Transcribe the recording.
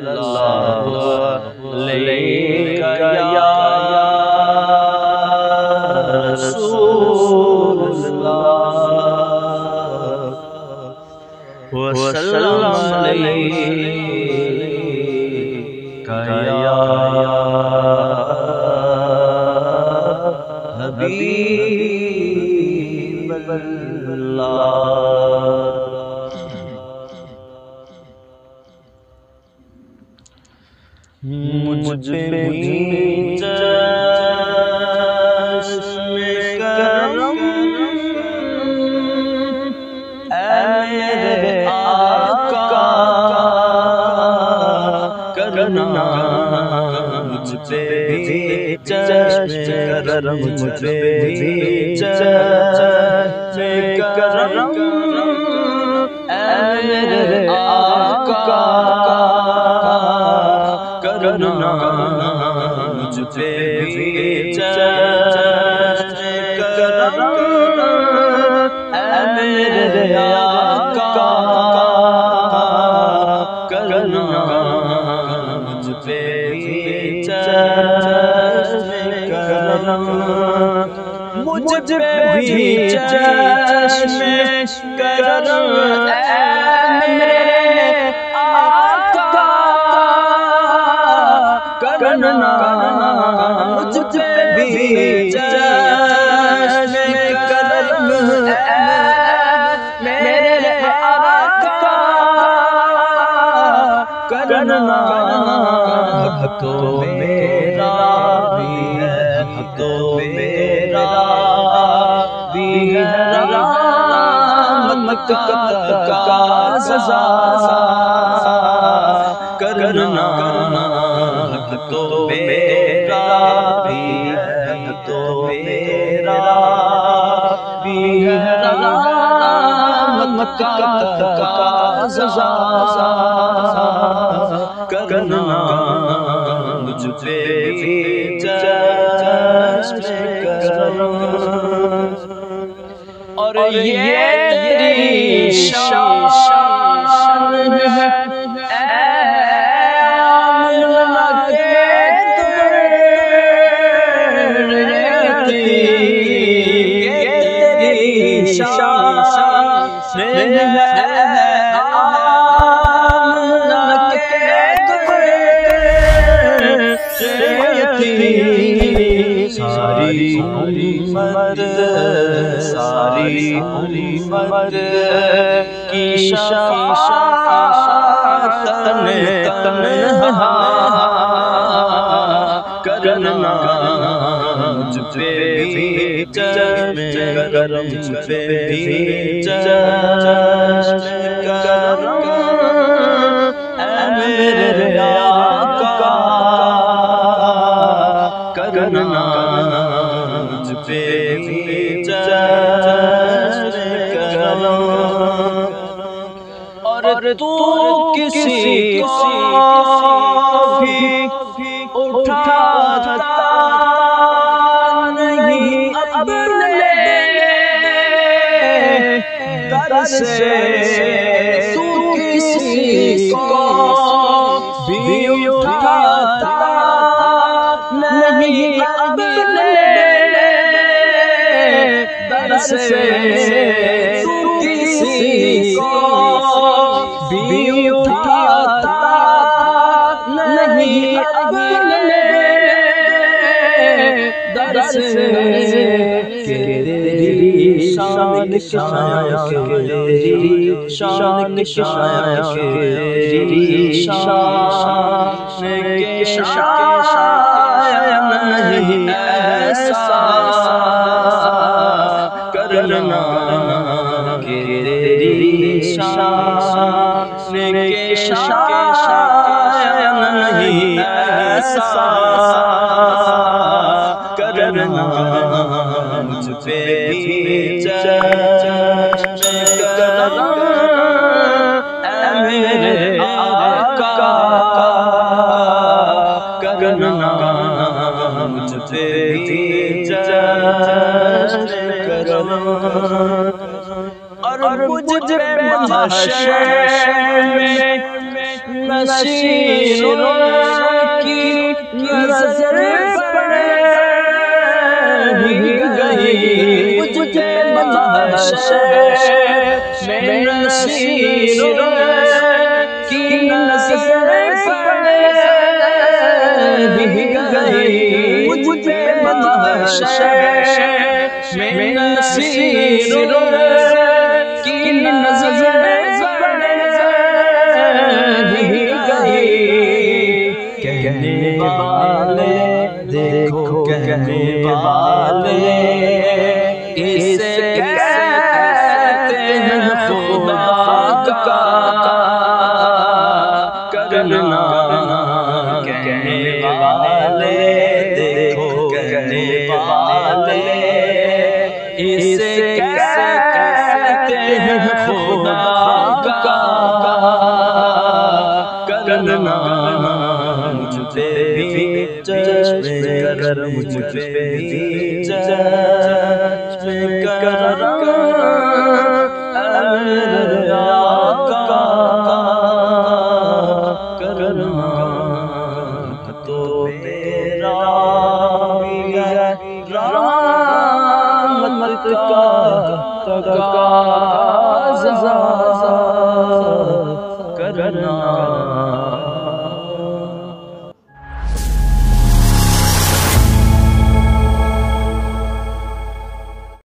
सल्लल्लाहु अलैका या रसूलल्लाह वसल्लम अलैका या हबीबल्लाह। मुझ पे भी चश्मे करम ऐ मेरे आका करना, मुझ पे भी चश्मे करम, मुझ पे भी चश्मे करम ऐ मेरे आका करना, मुझ पे भी चश्मे करम ऐ मेरे आका करना, मुझ पे भी चश्मे करम, मुझ पे भी चश्मे करम ऐ मेरे आका करना, मुझ पे भी चश्मे करम ऐ मेरे आका करना। हक तो मेरा भी है, हक तो मेरा भी है, रहमत का सजा करना, हक तो मेरा भी है, हक तो मेरा भी है, रहमत का सजा करना, मुझ पे भी चश्मे करम। और ये तेरी शान है सारी उम्मत, सारी उम्मत की शफाअत तन्हा करना, मुझ पे भी चश्मे करम, मुझ पे भी चश्मे करम ऐ मेरे आका करना, मुझ पे भी चश्मे करम। और तू किसी को भी उठाता नहीं अपने दर से, तू किसी को भी उठाता नहीं अपने दर से, तू किसी को भी उठाता नहीं अपने दर से। तेरी शान शाया, तेरी शान शाया, तेरी शान के शायन नहीं ऐसा करना, तेरी शान के शायन नहीं ऐसा करना, मुझ पे भी चश्मे करम ऐ मेरे आका करना, मुझ पे भी चश्मे करम। और मुझ पे महशर में नसीब نصیروں کی نظر پڑے گئی مجھ پہ محشر میں نصیروں کی نظر پڑے گئی مجھ پہ محشر میں نصیروں کی نظر پڑے گئی کہنے والے دیکھو کہنے والے اسے کہتے ہیں خدا کا کرنا کہنے والے دیکھو کہنے والے اسے کہتے ہیں خدا کا کرنا مجھ پہ بھی چشم کرم مجھ پہ بھی چشم کرم میرے آقا کرنا تو تیرا بھی ہے رحمت کا تقاضا کرنا